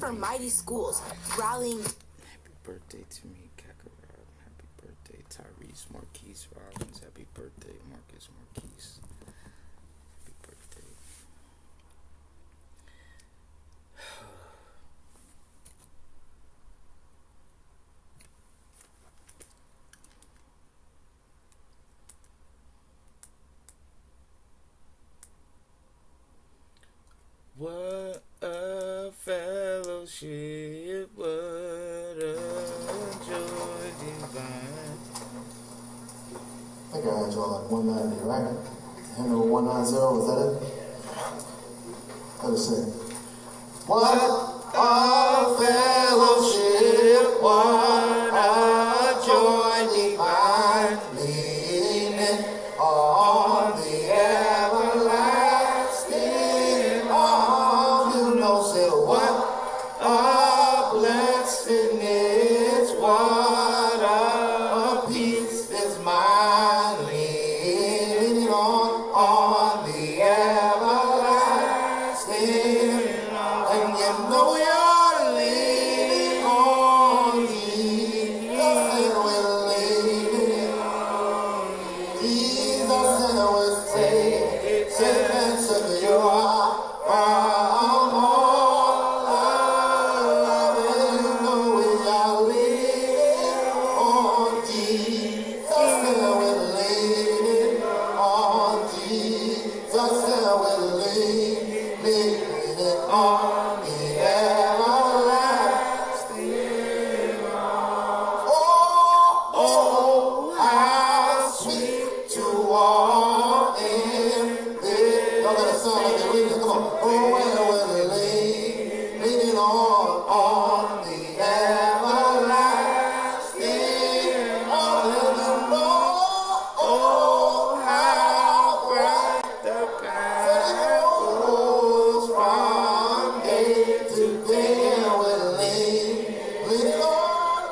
for mighty schools, rallying. Happy birthday to me, Kakarot. Happy birthday, Tyrese Marquise Rollins. Happy birthday, Marcus Marquise. Happy birthday. What a fellowship, what a joy divine. I think I had y'all like 190, right? Hymn 190, was that it? Let us sing. What a fellowship, what a joy divine, leaning on the everlasting arm. You know, say what a blessing is, what a peace is mine, leaning on the everlasting arm. And you know you're leaning on Jesus, and we're leaning on Jesus, and we're safe and secure from all love. And you know we are leaning on Jesus, and we're leaning on Jesus, and we're leaning on the everlasting arm. Oh, how sweet to walk in this. Y'all gotta sound like they're leaning. Come on. Oh, and we're leaning on the everlasting arm. And you know, oh, how bright the path goes from day to day. And we're leaning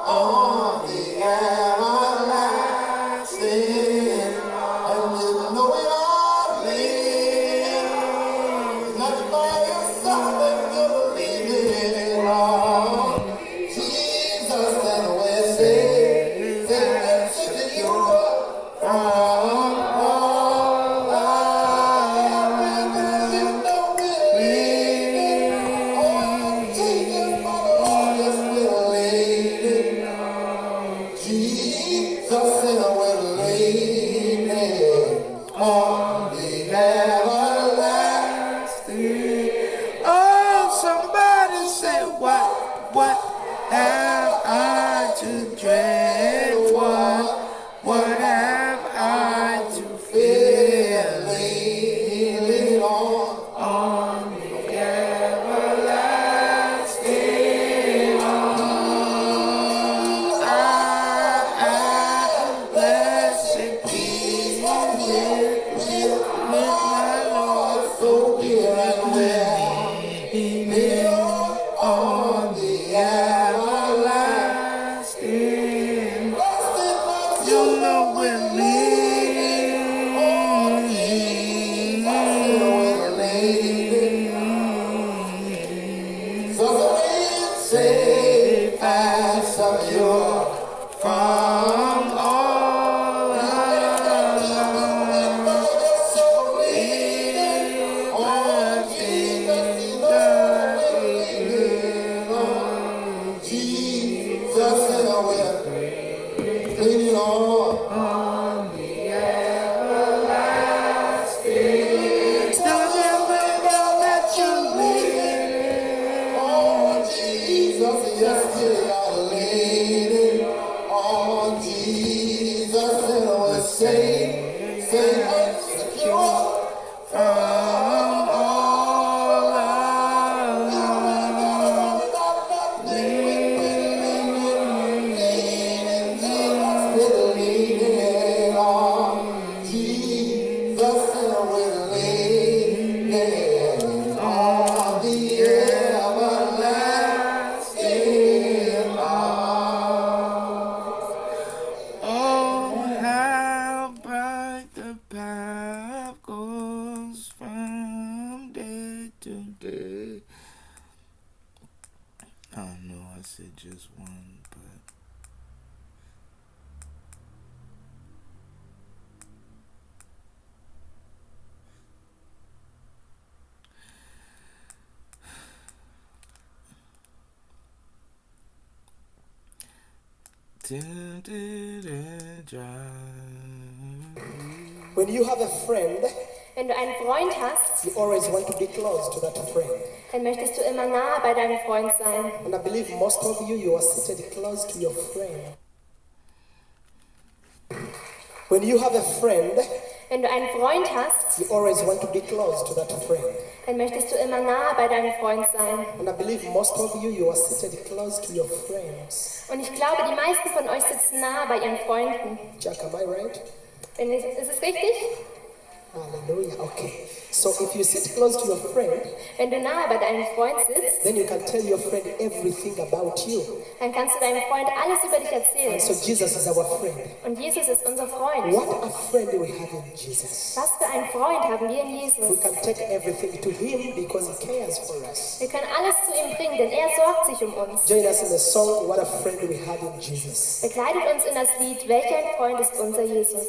on the everlasting arm. And you know we are leaning, not by yourself, but you're leaning on Jesus, and we're safe and secure from all love. And you know we're leaning on Jesus, yes, we're leaning on Jesus, and we're leaning on the everlasting. Oh, somebody say, what have I to dread? What have I to fear? Leaning on The everlasting arms. Blessed peace with my Lord, so here and leaning on the everlasting. You know we're leaning safe and secure from all love. leaning on Jesus, and we're leaning on the everlasting. Don't ever know that you're leaning on Jesus, yes, we are leaning on Jesus, and we're safe and secure from all love. We're leaning on Jesus, and we're leaning on the everlasting don't know, I said just one, but When you have a friend, Wenn du einen Freund hast, you always want to be close to that friend. dann möchtest du immer nah bei deinem Freund sein. And I believe most of you, you are seated close to your friend. When you have a friend, Wenn du einen Freund hast, you always want to be close to that friend. dann möchtest du immer nah bei deinem Freund sein. And I believe most of you, you are seated close to your friends. Und ich glaube, die meisten von euch sitzen nah bei ihren Freunden. Jack, am I right? Ist es richtig? Hallelujah. Okay. So if you sit close to your friend, Wenn du nah bei deinem Freund sitzt, then you can tell your friend everything about you. dann kannst du deinem Freund alles über dich erzählen. And so Jesus is our friend. Und Jesus ist unser Freund. What a friend we have in Jesus. Was für einen Freund haben wir in We Jesus? can take everything to him because he cares for us. Wir können alles zu ihm bringen, denn er sorgt sich um uns. Join us in the song, What a Friend We Have in Jesus. Begleitet uns in das Lied, welch ein Freund ist unser Jesus.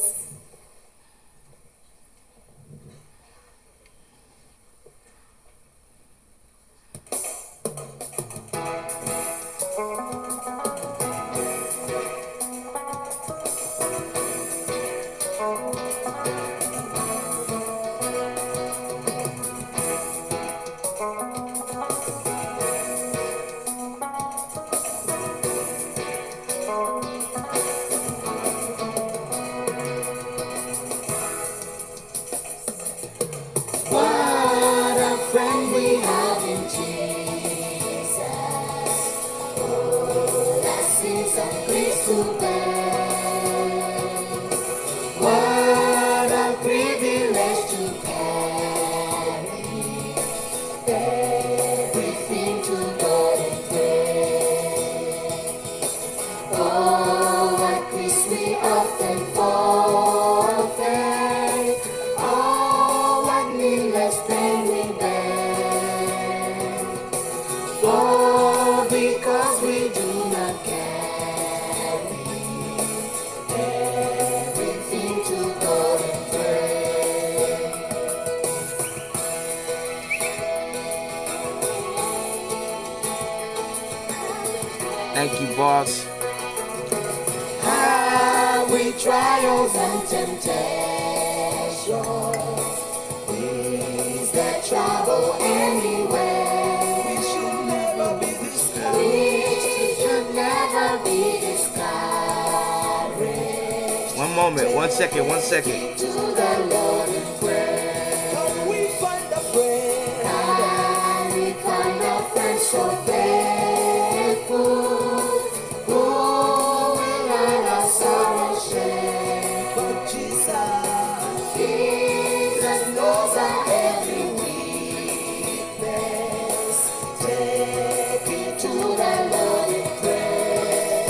What a friend we have in Jesus. All our sins and griefs to bear. What a privilege to carry everything to God in prayer. Oh, what griefs we often forfeit. Oh, what needless pain we bear. Oh, because we do not carry everything to God in prayer. thank you, boss. How we trials and temptations. Is there trouble anywhere? We should never be discouraged. We should never be discouraged. One moment, 1 second, 1 second. To the Lord in prayer. Can we find a friend? Can we find a friend so faithful? Who will let our sorrow share? But Jesus, Jesus knows our every weakness. Take it to the Lord in prayer.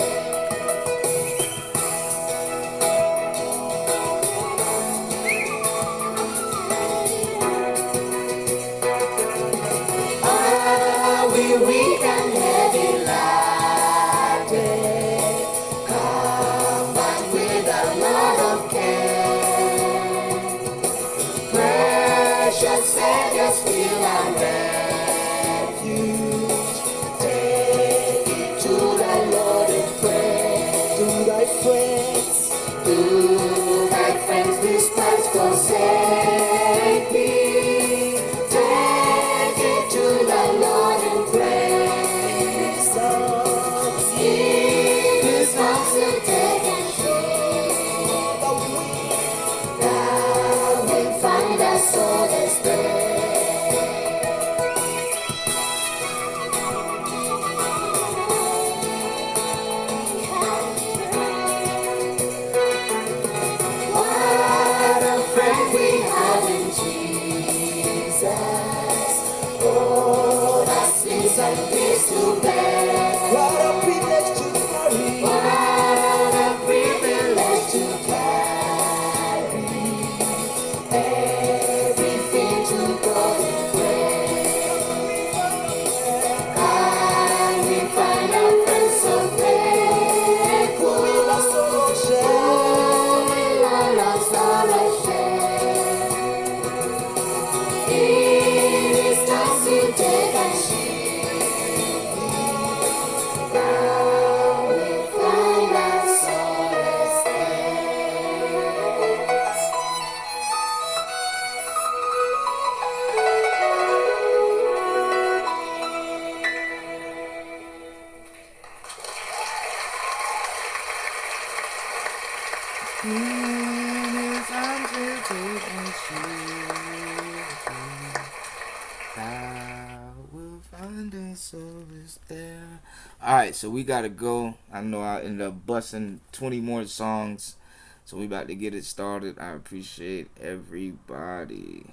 Are we weak and heavy laden? Come but with a lot of care. Precious Savior, still our refuge. Take it to the Lord in prayer. to thy friends, Do thy friends despise, forsake thee? Take it to the Lord in prayer. sons, In his arms he'll take and shield. the weak, Thou wilt find a solace there. What a friend we have in Jesus. Oh, that sins and griefs to bear. what a privilege to carry. What a privilege to carry everything to God in prayer. Can we It's time to take and choose. I will find a service there. Alright, so we gotta go. I know I ended up busting 20 more songs. So we about to get it started. I appreciate everybody.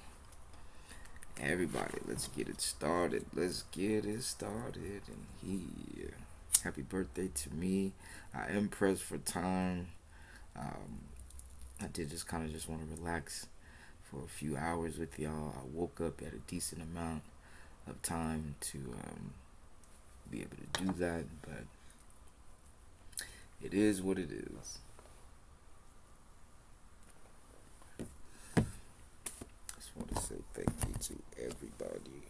Everybody, let's get it started. Let's get it started in here. Happy birthday to me. I am pressed for time. I did just kind of just want to relax for a few hours with y'all. I woke up at a decent amount of time to be able to do that, but it is what it is. Just want to say thank you to everybody.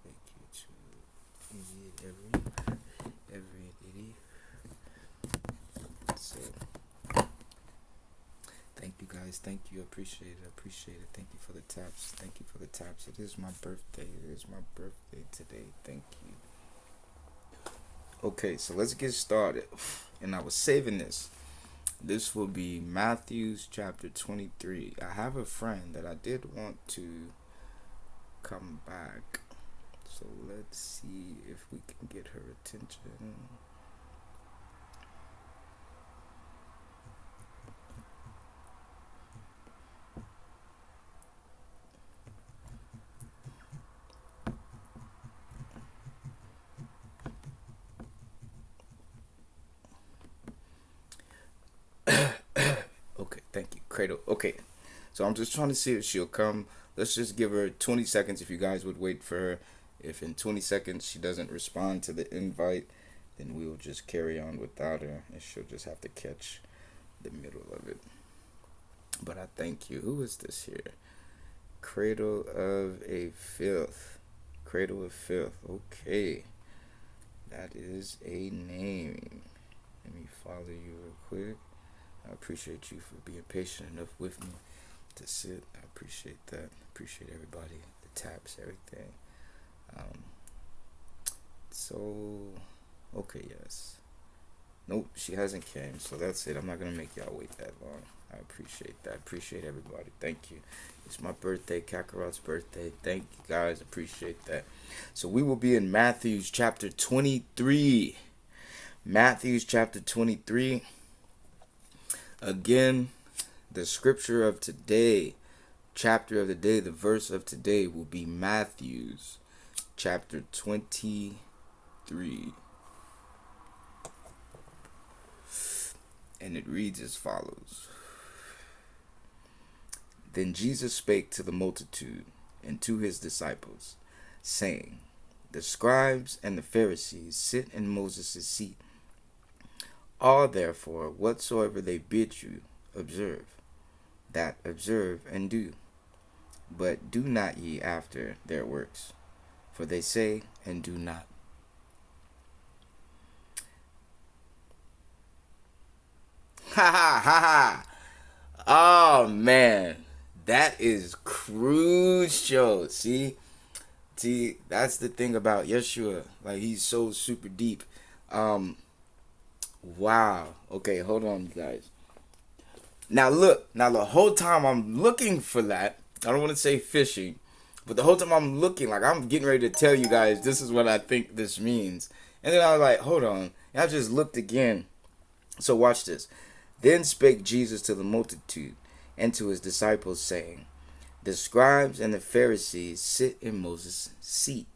Thank you to every idiot. So thank you guys. Thank you. Appreciate it. Thank you for the taps. It is my birthday. Today. Thank you. Okay, so let's get started. And I was saving this. This will be Mathews chapter 23. I have a friend that I did want to come back. So let's see if we can get her attention. Okay, thank you, Cradle. Okay, so I'm just trying to see if she'll come. Let's just give her 20 seconds if you guys would wait for her. If in 20 seconds she doesn't respond to the invite, then we'll just carry on without her, and she'll just have to catch the middle of it. But I thank you. Who is this here? Cradle of Filth. Okay, that is a name. Let me follow you real quick. I appreciate you for being patient enough with me to sit. I appreciate that. Appreciate everybody, the taps, everything. Okay, yes. Nope, she hasn't came, so that's it. I'm not gonna make y'all wait that long. I appreciate that. Appreciate everybody. Thank you. It's my birthday, Kakarot's birthday. Thank you guys. Appreciate that. So we will be in Mathews chapter 23. Mathews chapter 23. Again, the scripture of today, chapter of the day, the verse of today will be Mathews chapter 23. And it reads as follows. Then Jesus spake to the multitude and to his disciples, saying, the scribes and the Pharisees sit in Moses' seat. All therefore, whatsoever they bid you, observe, that observe and do. But do not ye after their works, for they say and do not. Ha ha ha ha. Oh man, that is crucial. See, that's the thing about Yeshua. Like, he's so super deep. Wow. Okay, hold on, you guys. Now look, the whole time I'm looking for that, I don't want to say fishing, but the whole time I'm looking, like, I'm getting ready to tell you guys this is what I think this means. And then I was like, hold on. And I just looked again. So watch this. Then spake Jesus to the multitude and to his disciples, saying, the scribes and the Pharisees sit in Moses' seat.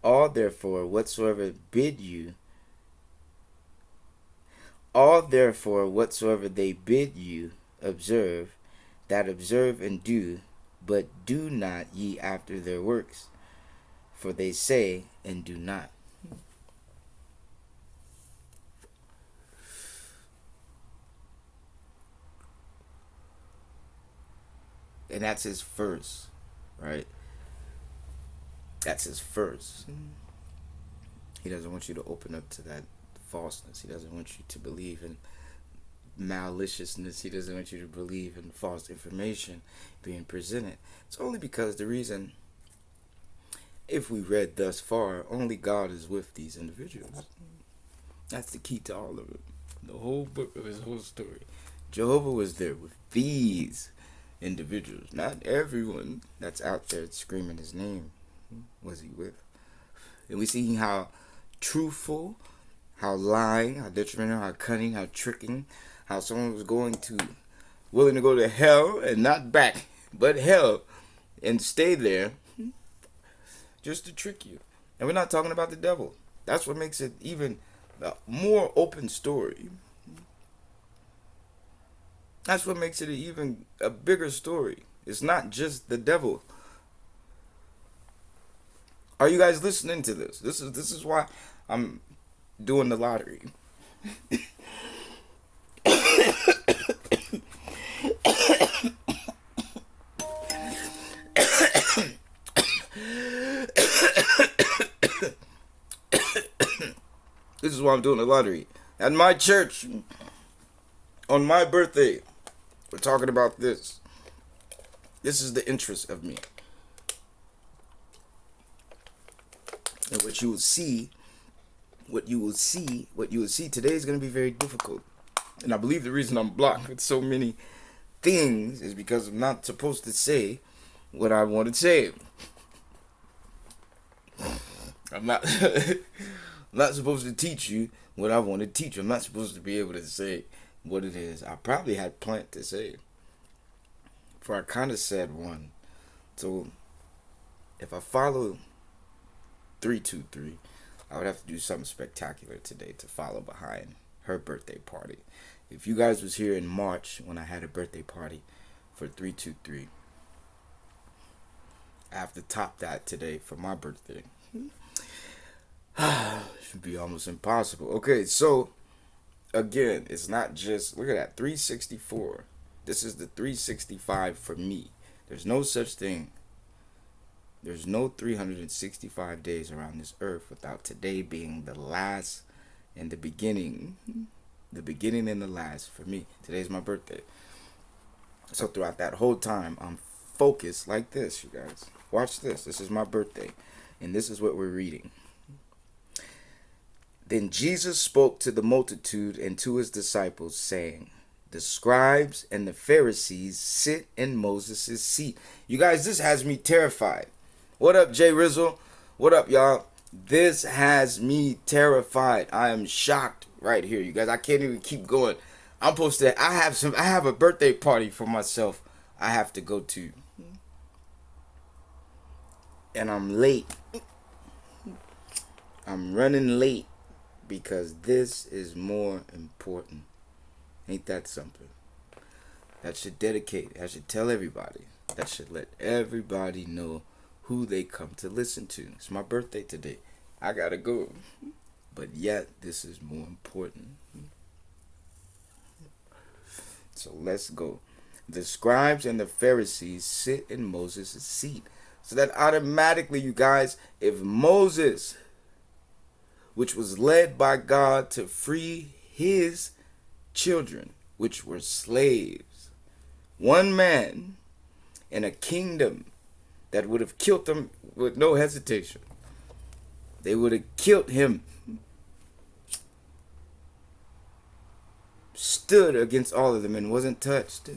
All therefore whatsoever they bid you, observe, that observe and do, but do not ye after their works, for they say and do not. And that's his first, right? That's his first. He doesn't want you to open up to that falseness. He doesn't want you to believe in maliciousness. He doesn't want you to believe in false information being presented. It's only because the reason, if we read thus far, only God is with these individuals. That's the key to all of it. The whole book of his whole story. Jehovah was there with these individuals. Not everyone that's out there screaming his name was he with. And we see how truthful, how lying, how detrimental, how cunning, how tricking, how someone was willing to go to hell and not back, but hell, and stay there just to trick you. And we're not talking about the devil. That's what makes it even a more open story. That's what makes it even a bigger story. It's not just the devil. Are you guys listening to this? This is why I'm doing the lottery. This is why I'm doing the lottery. At my church, on my birthday, we're talking about this. This is the interest of me. And what you will see today is going to be very difficult. And I believe the reason I'm blocked with so many things is because I'm not supposed to say what I want to say. I'm not not supposed to teach you what I want to teach you. I'm not supposed to be able to say what it is I probably had planned to say. For I kind of said one. So if I follow 323, I would have to do something spectacular today to follow behind her birthday party. If you guys was here in March when I had a birthday party for 323, I have to top that today for my birthday. Should be almost impossible. Okay, so again, it's not just, look at that, 364. This is the 365 for me. There's no such thing. There's no 365 days around this earth without today being the last and the beginning. The beginning and the last for me. Today's my birthday. So throughout that whole time, I'm focused like this, you guys. Watch this. This is my birthday. And this is what we're reading. Then Jesus spoke to the multitude and to his disciples, saying, the scribes and the Pharisees sit in Moses' seat. You guys, this has me terrified. What up, Jay Rizzle? What up, y'all? This has me terrified. I am shocked right here, you guys. I can't even keep going. I have a birthday party for myself I have to go to. And I'm late. I'm running late because this is more important. Ain't that something? That should dedicate. That should tell everybody. That should let everybody know who they come to listen to. It's my birthday today. I gotta go. But yet, this is more important. So let's go. The scribes and the Pharisees sit in Moses' seat. So that automatically, you guys, if Moses, which was led by God to free his children, which were slaves, one man in a kingdom that would have killed them with no hesitation. They would have killed him. Stood against all of them and wasn't touched.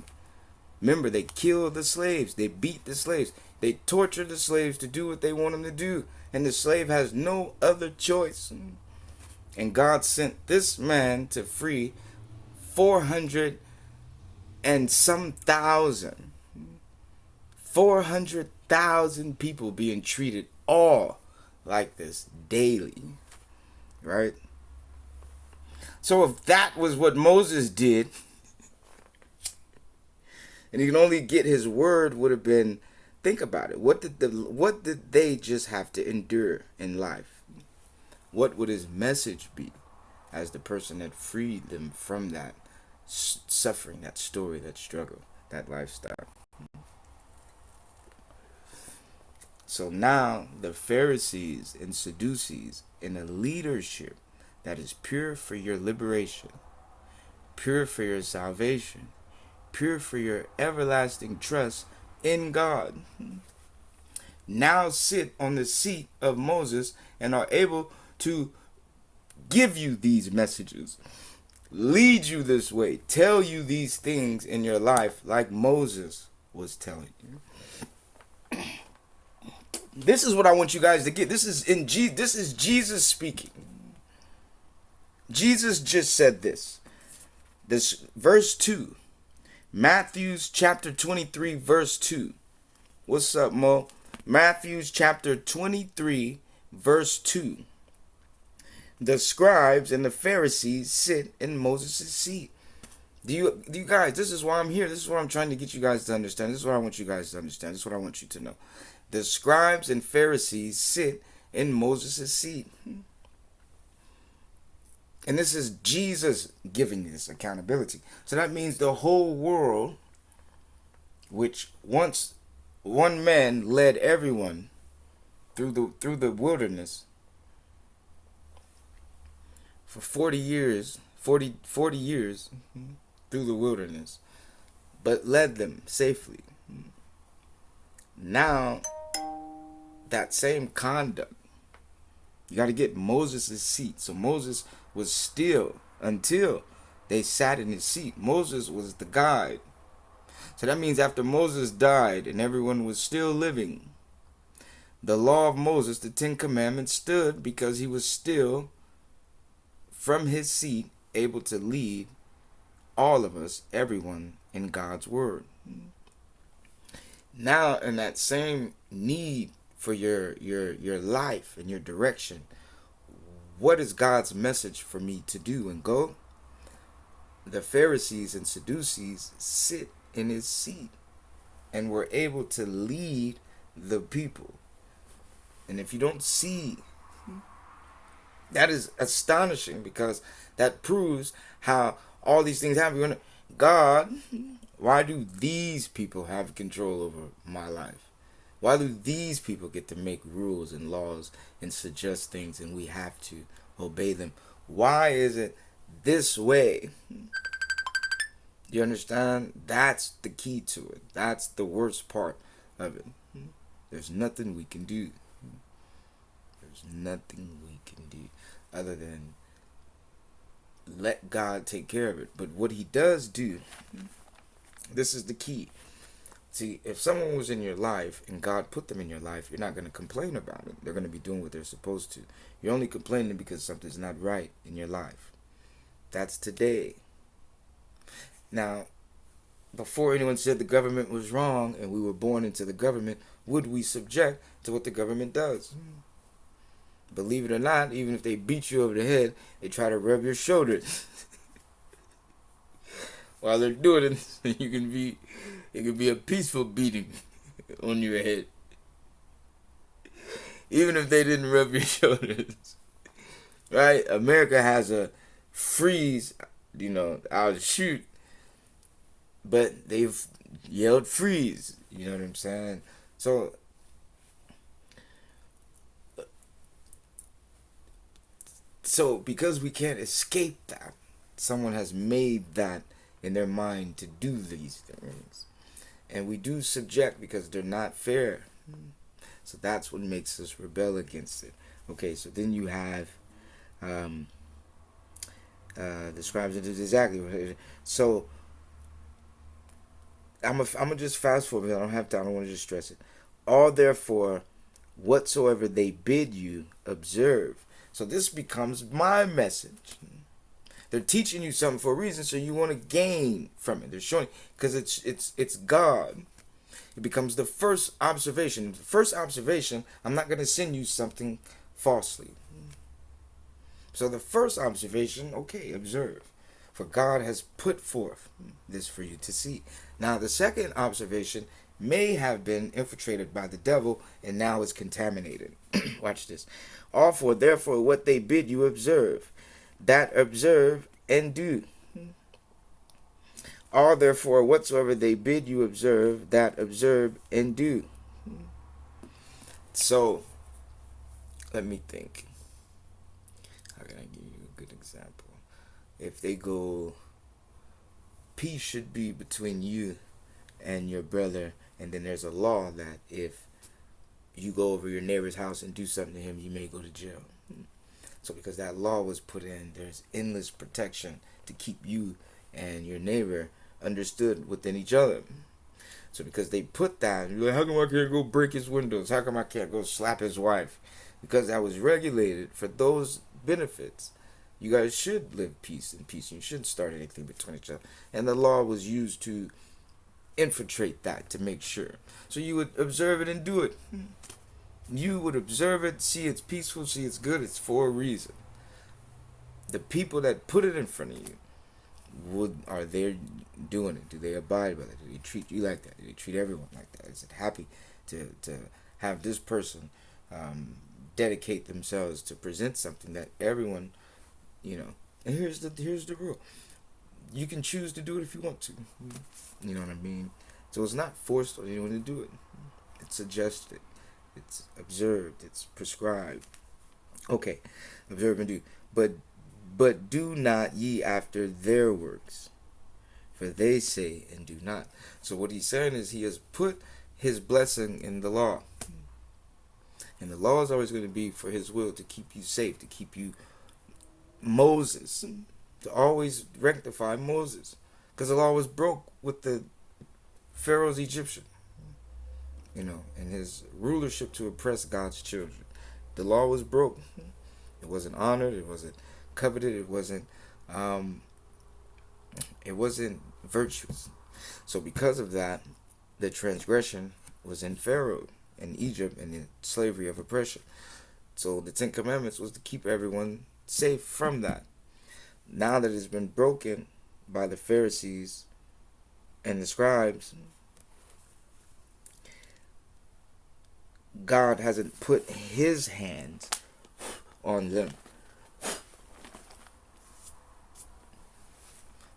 Remember, they killed the slaves. They beat the slaves. They tortured the slaves to do what they want them to do. And the slave has no other choice. And God sent this man to free 400 and some thousand. 400,000 people being treated all like this daily. Right? So if that was what Moses did, and he can only get his word, would have been, think about it. What did they just have to endure in life? What would his message be as the person that freed them from that suffering, that story, that struggle, that lifestyle? So now the Pharisees and Sadducees in a leadership that is pure for your liberation, pure for your salvation, pure for your everlasting trust in God, now sit on the seat of Moses and are able to give you these messages lead you this way, tell you these things in your life like Moses was telling you. This is what I want you guys to get. This is Jesus speaking. Jesus just said this. This verse 2. Mathews chapter 23 verse 2. What's up, Mo? Mathews chapter 23 verse 2. The scribes and the Pharisees sit in Moses' seat. Do you guys, this is why I'm here. This is what I'm trying to get you guys to understand. This is what I want you guys to understand. This is what I want you to know. The scribes and Pharisees sit in Moses' seat. And this is Jesus giving this accountability. So that means the whole world, which once one man led everyone through the wilderness for 40 years through the wilderness, but led them safely. Now, that same conduct, you got to get Moses' seat. So Moses was still, until they sat in his seat, Moses was the guide. So that means after Moses died and everyone was still living, the law of Moses, the 10 Commandments, stood because he was still, from his seat, able to lead all of us, everyone, in God's word. Now, in that same need for your life and your direction, what is God's message for me to do and go? The Pharisees and Sadducees sit in his seat and were able to lead the people. And if you don't see, that is astonishing, because that proves how all these things happen. God, why do these people have control over my life? Why do these people get to make rules and laws and suggest things and we have to obey them? Why is it this way? You understand? That's the key to it. That's the worst part of it. There's nothing we can do. There's nothing we can do other than let God take care of it. But what he does do, this is the key. See, if someone was in your life and God put them in your life, you're not going to complain about it. They're going to be doing what they're supposed to. You're only complaining because something's not right in your life. That's today. Now, before anyone said the government was wrong and we were born into the government, would we subject to what the government does? Believe it or not, even if they beat you over the head, they try to rub your shoulders. While they're doing it, it can be a peaceful beating on your head. Even if they didn't rub your shoulders. Right? America has a freeze, I'll shoot. But they've yelled freeze. You know what I'm saying? So because we can't escape that, someone has made that in their mind to do these things. And we do subject because they're not fair. So that's what makes us rebel against it. Okay, so then you have the scribes and exactly. So I'm gonna just fast forward. I don't have time. I don't want to just stress it. All therefore, whatsoever they bid you, observe. So this becomes my message. They're teaching you something for a reason, so you want to gain from it. They're showing, because it's God. It becomes the first observation. The first observation, I'm not going to send you something falsely. So the first observation, okay, observe. For God has put forth this for you to see. Now the second observation may have been infiltrated by the devil and now is contaminated. Watch this. All for therefore what they bid you observe, that observe and do. All therefore whatsoever they bid you observe, that observe and do. So let me think. How can I give you a good example? If they go, peace should be between you and your brother, and then there's a law that if you go over your neighbor's house and do something to him, you may go to jail. So because that law was put in, there's endless protection to keep you and your neighbor understood within each other. So because they put that, you're like, how come I can't go break his windows? How come I can't go slap his wife? Because that was regulated for those benefits. You guys should live peace and peace. You shouldn't start anything between each other. And the law was used to infiltrate that, to make sure. So you would observe it and do it. You would observe it, see it's peaceful, see it's good. It's for a reason. The people that put it in front of you, are they doing it? Do they abide by it? Do they treat you like that? Do they treat everyone like that? Is it happy to have this person dedicate themselves to present something that everyone, you know? And here's the rule: you can choose to do it if you want to. You know what I mean? So it's not forced on anyone to do it. It's suggested. It's observed. It's prescribed. Okay, observe and do. But do not ye after their works, for they say and do not. So what he's saying is he has put his blessing in the law. And the law is always going to be for his will, to keep you safe, to keep you Moses, to always rectify Moses. Because the law was broke with the Pharaoh's Egyptian, you know, and his rulership to oppress God's children. The law was broke. It wasn't honored. It wasn't coveted. It wasn't virtuous. So because of that, the transgression was in Pharaoh and Egypt and the slavery of oppression. So the Ten Commandments was to keep everyone safe from that. Now that it's been broken by the Pharisees and the scribes, God hasn't put his hands on them.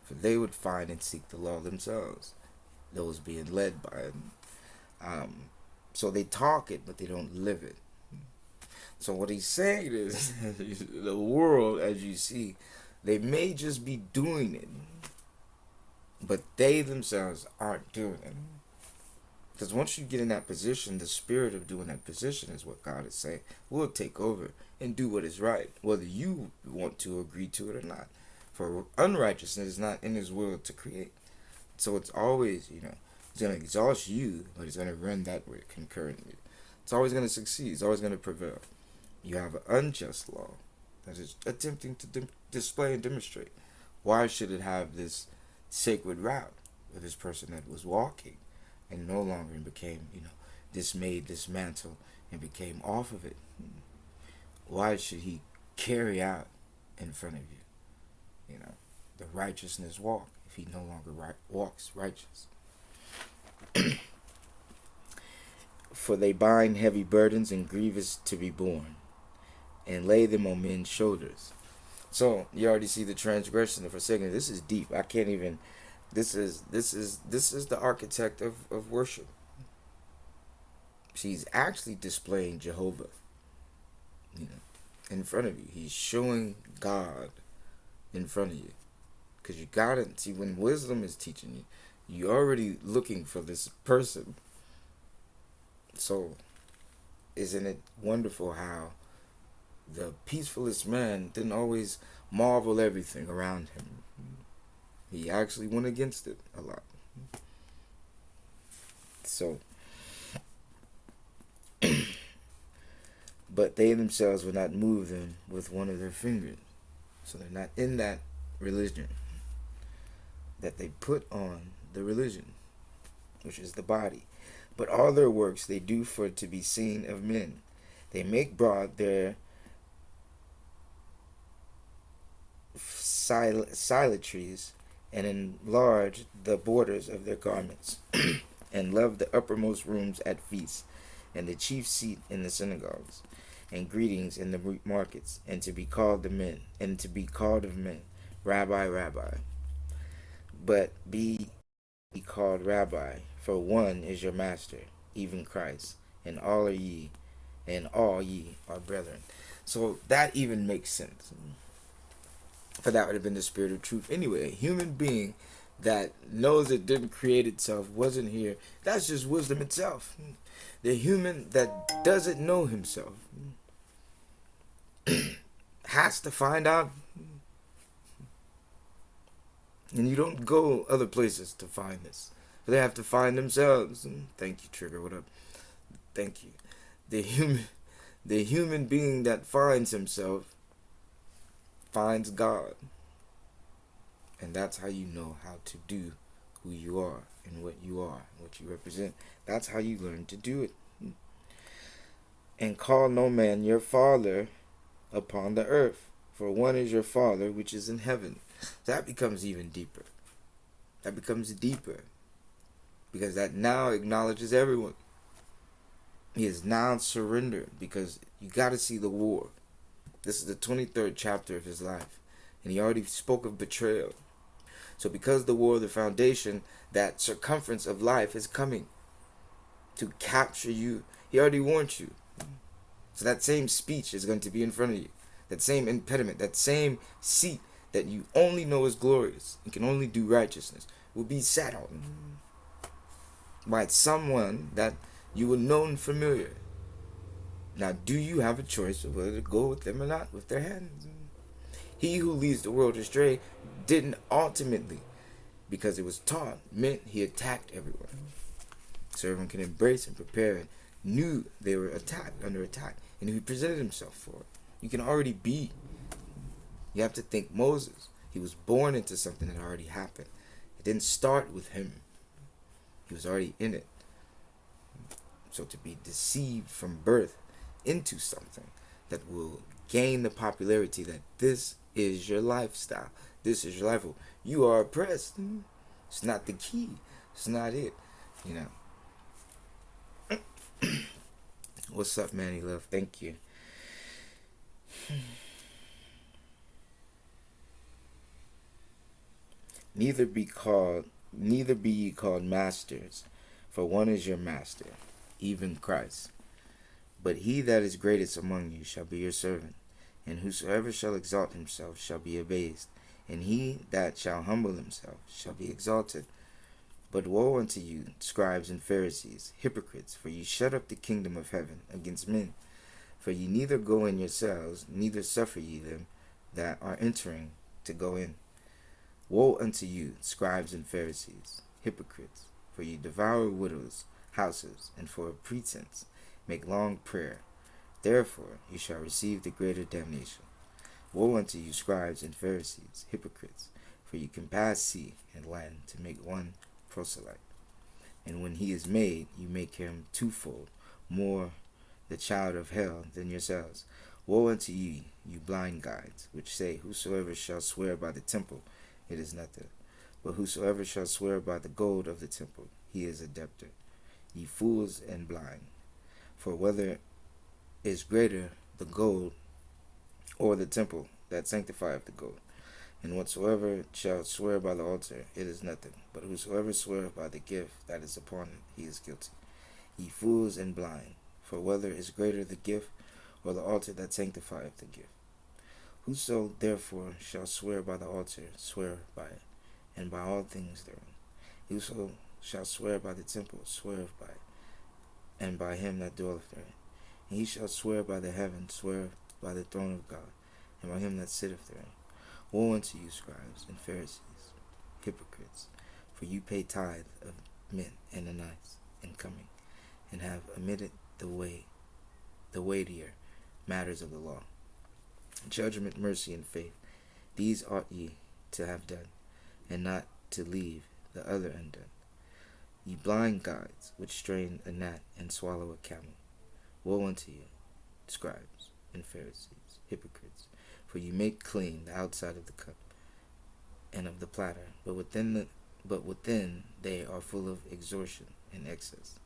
For they would find and seek the law themselves, those being led by it. So they talk it, but they don't live it. So what he's saying is, the world, as you see, they may just be doing it, but they themselves aren't doing it. Because once you get in that position, the spirit of doing that position is what God is saying will take over and do what is right, whether you want to agree to it or not. For unrighteousness is not in his will to create. So it's always, you know, it's going to exhaust you, but it's going to run that way concurrently. It's always going to succeed. It's always going to prevail. You have an unjust law that is attempting to display and demonstrate. Why should it have this sacred route with this person that was walking and no longer became, you know, dismayed, dismantled, and became off of it? Why should he carry out in front of you, you know, the righteousness walk if he no longer walks righteous? For they bind heavy burdens and grievous to be borne, and lay them on men's shoulders. So you already see the transgression of forsaking. This is deep. I can't even. This is the architect of worship. She's actually displaying Jehovah, you know, in front of you. He's showing God in front of you, because you gotta see, when wisdom is teaching you, you're already looking for this person. So isn't it wonderful how the peacefulest man didn't always marvel everything around him? He actually went against it a lot. So, but they themselves will not move them with one of their fingers. So they're not in that religion that they put on the religion, which is the body. But all their works they do for to be seen of men. They make broad their silentries, and enlarge the borders of their garments, and love the uppermost rooms at feasts, and the chief seat in the synagogues, and greetings in the markets, and to be called of men, Rabbi, Rabbi. But be called Rabbi, for one is your master, even Christ, and all ye are brethren. So that even makes sense. For that would have been the spirit of truth anyway. A human being that knows it didn't create itself, wasn't here, that's just wisdom itself. The human that doesn't know himself has to find out. And you don't go other places to find this. They have to find themselves. And thank you, Trigger. What up? Thank you. The human being that finds himself finds God. And that's how you know how to do who you are and what you are, what you represent. That's how you learn to do it. And call no man your father upon the earth, for one is your Father which is in heaven. That becomes even deeper. That becomes deeper. Because that now acknowledges everyone. He is now surrendered, because you got to see the war. This is the 23rd chapter of his life. And he already spoke of betrayal. So because the war of the foundation, that circumference of life is coming to capture you. He already warned you. So that same speech is going to be in front of you. That same impediment, that same seat that you only know is glorious and can only do righteousness will be sat on by someone that you will know and familiar. Now, do you have a choice of whether to go with them or not with their hands? He who leads the world astray didn't ultimately, because it was taught, meant he attacked everyone. So everyone can embrace and prepare and knew they were attacked, under attack, and he presented himself for it. You can already be. You have to think Moses. He was born into something that already happened. It didn't start with him. He was already in it. So to be deceived from birth into something that will gain the popularity that this is your lifestyle, this is your life, you are oppressed. It's not the key. It's not it. You know. What's up, Manny Love? Thank you. Neither be ye called masters, for one is your master, even Christ. But he that is greatest among you shall be your servant, and whosoever shall exalt himself shall be abased, and he that shall humble himself shall be exalted. But woe unto you, scribes and Pharisees, hypocrites, for ye shut up the kingdom of heaven against men. For ye neither go in yourselves, neither suffer ye them that are entering to go in. Woe unto you, scribes and Pharisees, hypocrites, for ye devour widows' houses, and for a pretense make long prayer. Therefore ye shall receive the greater damnation. Woe unto you, scribes and Pharisees, hypocrites, for ye compass sea and land to make one proselyte. And when he is made, you make him twofold more the child of hell than yourselves. Woe unto ye, you blind guides, which say, whosoever shall swear by the temple, it is nothing. But whosoever shall swear by the gold of the temple, he is a debtor. Ye fools and blind. For whether is greater, the gold or the temple that sanctifieth the gold? And whatsoever shall swear by the altar, it is nothing. But whosoever sweareth by the gift that is upon it, he is guilty. Ye fools and blind. For whether is greater, the gift or the altar that sanctifieth the gift? Whoso therefore shall swear by the altar, swear by it, and by all things therein. Whoso shall swear by the temple, sweareth by it, and by him that dwelleth therein. And he shall swear by the heaven, sweareth by the throne of God, and by him that sitteth therein. Woe unto you, scribes and Pharisees, hypocrites, for you pay tithe of mint and anise and cumin, and have omitted the weightier matters of the law, judgment, mercy, and faith. These ought ye to have done, and not to leave the other undone. Ye blind guides, which strain a gnat and swallow a camel. Woe unto you, scribes and Pharisees, hypocrites, for you make clean the outside of the cup and of the platter, but within they are full of extortion and excess.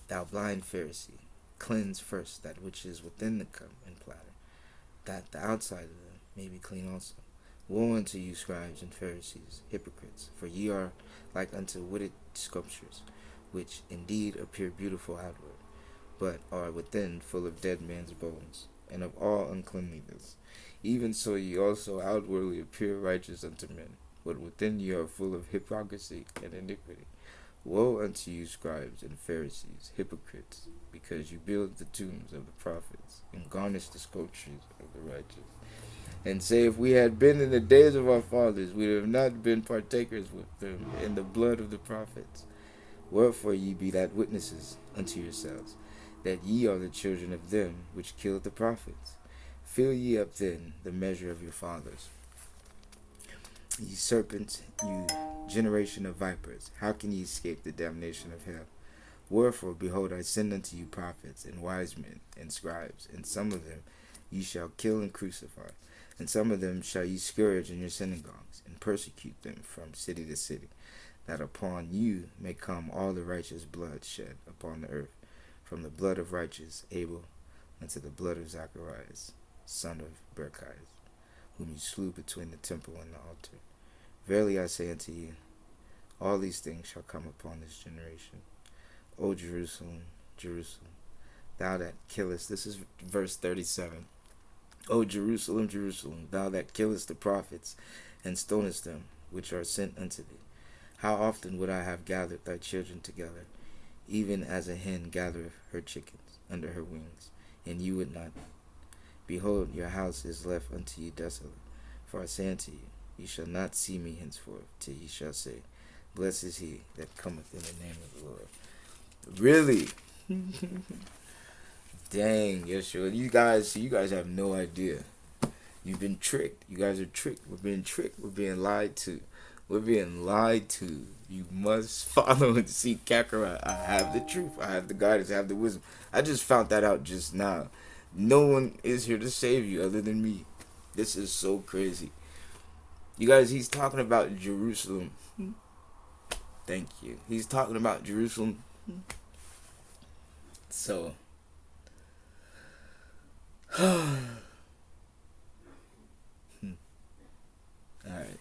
Thou blind Pharisee, cleanse first that which is within the cup and platter, that the outside of them may be clean also. Woe unto you, scribes and Pharisees, hypocrites, for ye are like unto witted sculptures, which indeed appear beautiful outward, but are within full of dead men's bones, and of all uncleanliness. Even so ye also outwardly appear righteous unto men, but within ye are full of hypocrisy and iniquity. Woe unto you, scribes and Pharisees, hypocrites, because you build the tombs of the prophets, and garnish the sculptures of the righteous, and say, if we had been in the days of our fathers, we would have not been partakers with them in the blood of the prophets. Wherefore ye be that witnesses unto yourselves, that ye are the children of them which killed the prophets. Fill ye up then the measure of your fathers. Ye serpents, you generation of vipers, how can ye escape the damnation of hell? Wherefore, behold, I send unto you prophets and wise men and scribes, and some of them ye shall kill and crucify, and some of them shall ye scourge in your synagogues, and persecute them from city to city, that upon you may come all the righteous blood shed upon the earth, from the blood of righteous Abel unto the blood of Zacharias, son of Berechiah, whom you slew between the temple and the altar. Verily I say unto you, all these things shall come upon this generation. O Jerusalem, Jerusalem, thou that killest, this is verse 37. O Jerusalem, Jerusalem, thou that killest the prophets, and stonest them which are sent unto thee. How often would I have gathered thy children together, even as a hen gathereth her chickens under her wings, and you would not. Behold, your house is left unto you desolate. For I say unto you, ye shall not see me henceforth, till ye shall say, blessed is he that cometh in the name of the Lord. Really? Dang, Yeshua. You guys have no idea. You've been tricked. You guys are tricked. We're being tricked. We're being lied to. We're being lied to. You must follow and seek Kakarot. I have the truth. I have the guidance. I have the wisdom. I just found that out just now. No one is here to save you other than me. This is so crazy. You guys, he's talking about Jerusalem. Thank you. He's talking about Jerusalem. So, all right.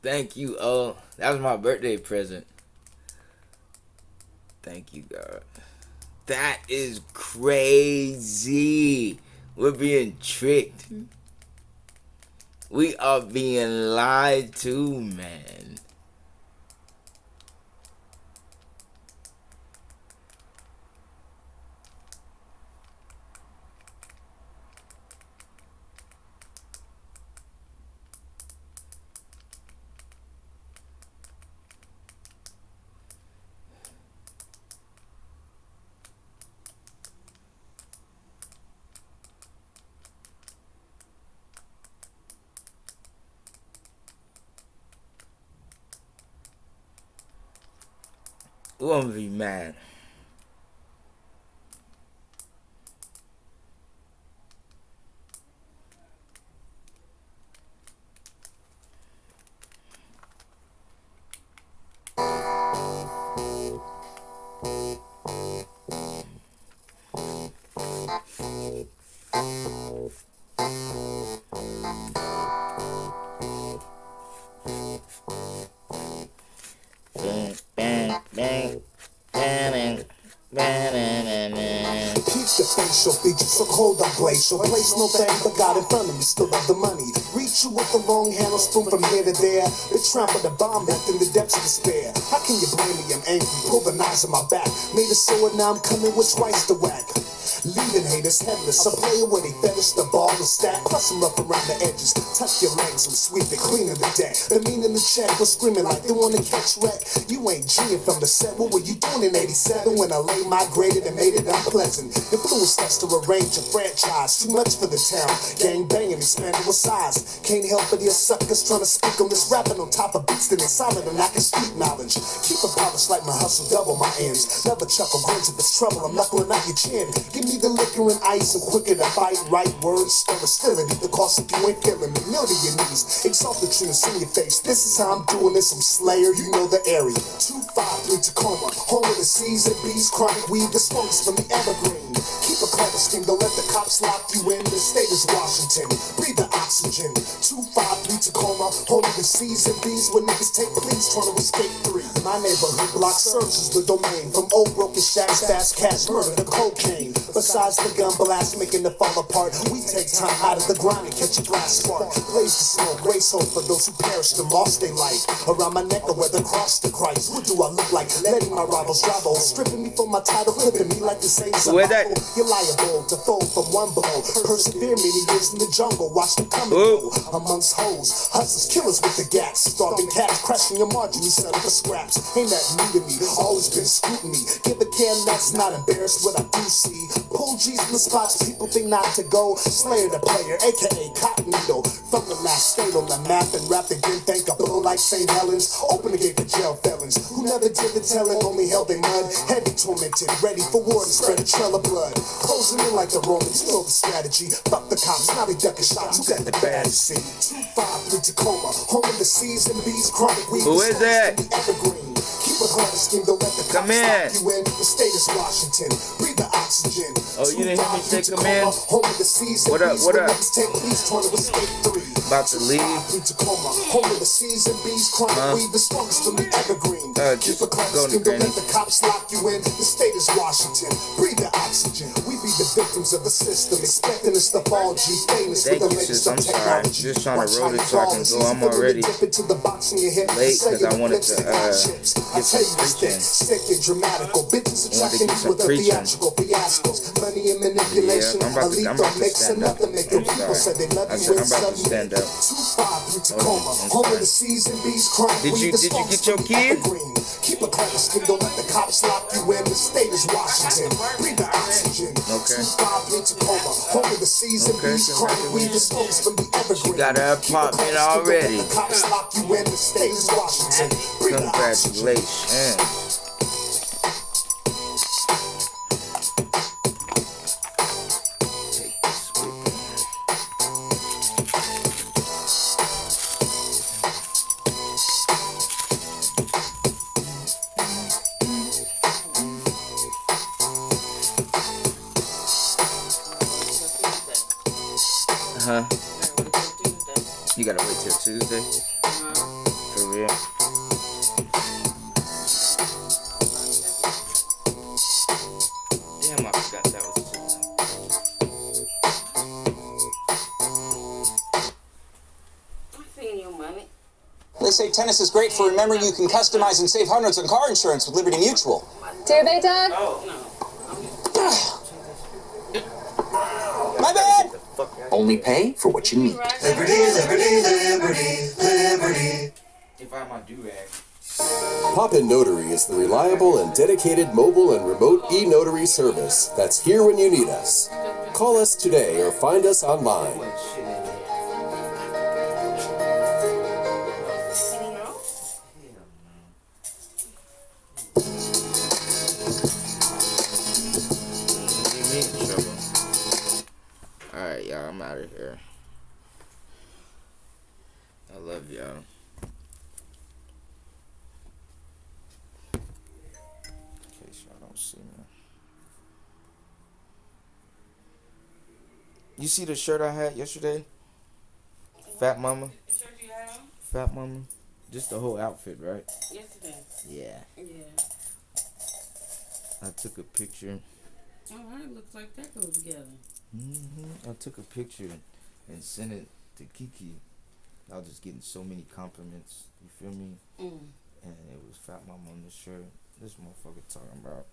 Thank you. Oh, that was my birthday present. Thank you, God. That is crazy. We're being tricked. We are being lied to, man. Ooh, I'm gonna be mad. Keeps the facial features so cold I glacial. Place no thing but God in front of me, still love the money. Reach you with the long handle spoon from here to there. They trample the bomb left in the depths of despair. How can you blame me? I'm angry. Pull the knives on my back. Made a sword, now I'm coming with twice the whack. leaving haters headless. A player when they finish the ball and stack, plus I'm rough around the edges. Tuck your legs and sweep it clean of the deck. The mean in the check was screaming like they wanna catch wreck. You ain't G'ing from the set. What were you doing in '87 when LA migrated and made it unpleasant? Influenced us to arrange a franchise. Too much for the town. Gang banging, expanding with size. Can't help but hear suckers trying to speak on this rapping on top of beats that ain't solid and I can speak knowledge. Keep it polished like my hustle, double my ends. Never chuckle, grunge if it's trouble. I'm knuckling out your chin. Give me the liquor and ice and quicker to fight. Right words, spell hostility. The cost if you ain't feeling me. Kneel to your knees. Exalt the truth in your face. This is how I'm doing this. I'm Slayer, you know the area. 253 Tacoma, home of the C's and B's. Chronic weed, the smokes from the evergreen. Keep a clever scheme, don't let the cops lock you in. The state is Washington. Breathe the oxygen. 253 Tacoma, home of the C's and B's. When niggas take pleas, trying to escape three. My neighborhood block searches the domain. From old broken shacks, fast cash, murder to cocaine. Besides the gun blast making it fall apart, we take time out of the grind and catch a blast spark. Blaze the smoke, grace hope for those who perished and lost their life. Around my neck, I wear the cross to Christ. What do I look like? Letting my rivals drive old, stripping me from my title, flipping me like the same survival. You're liable to fold from one blow. Persevere many years in the jungle, watch them come and go. Amongst hoes, hustlers, killers with the gats. Starving cats, crashing your margin, you settle for scraps. Ain't that new to me, always been scrutiny. Give a can that's not embarrassed what I do see. Pull G's in the spots people think not to go. Slayer the player, aka Cotton Needle. From the last state on the map and rap again, thank a blow like St. Helens. Open the gate for jail felons who never did the telling, only held their mud. Heavy tormented, ready for war to spread a trail of blood. Closing in like the Romans, you know the strategy. Fuck the cops, now they ducking shots. Who got the baddest scene? 253 Tacoma, home of the C's and B's. Chronic weed. Who is that? Evergreen. Keep a clever scheme, don't let the cops Come in. lock you in. The state is Washington. Breathe the oxygen. Oh, you didn't hear me say come in? Home of the C's and What up, B's. what When up? niggas take pleas, trying to escape three. About to leave. 253 Tacoma, home of the C's and B's. Chronic weed, the strongest from the evergreen. Just Keep a clever go to scheme, don't Granny. let the cops lock you in. The state is Washington. Breathe the oxygen. We be the victims of the system, expecting us to fall. G famous Thank with the you, latest sis. I'm of sorry. technology. Just trying to Watch roll how it you so I fall. can It's go. easy I'm for them to already dip into the box in your head. late Say 'cause you I wanted flips to, and got chips. I get tell some you this thing, preaching. sick and dramatical. Bitches attracting get you some with their preaching. theatrical fiascos. Money and manipulation. Yeah, I'm about A to lethal mix stand enough up. to make your I'm people say sorry. they love I you said and I'm about to submit. stand up. 253 Tacoma, I'm home of sorry. the C's and B's. Chronic Did weed, you the get strongest your from the kid? evergreen. Keep a clever scheme, don't let the cops lock you in. The state is Washington. Breathe the oxygen. Okay. 253 Tacoma, home of the C's and Okay, B's. Chronic weed, the strongest from the evergreen. She got her Keep a apartment clever scheme, don't already. let the cops lock you in. The state is Washington. Breathe the oxygen. Congratulations. Take this with me. Huh? You gotta wait till Tuesday? For real? Damn, I forgot that was Tuesday. They say tennis is great for remembering you can customize and save hundreds on car insurance with Liberty Mutual. Dear Beta, My bad! Only pay for what you need. Liberty, liberty, liberty, liberty. If I had my do-rag. Poppin Notary is the reliable and dedicated mobile and remote e-notary service that's here when you need us. Call us today or find us online. Alright, y'all, I'm out of here. I love y'all. In case y'all don't see me. You see the shirt I had yesterday? Fat Mama? The shirt you had on? Fat Mama? Just the whole outfit, right? Yesterday. Yeah. Yeah. I took a picture. Alright, looks like that goes together. I took a picture and sent it to Kiki. I was just getting so many compliments. You feel me? And it was Fat Mama on the shirt. This motherfucker talking about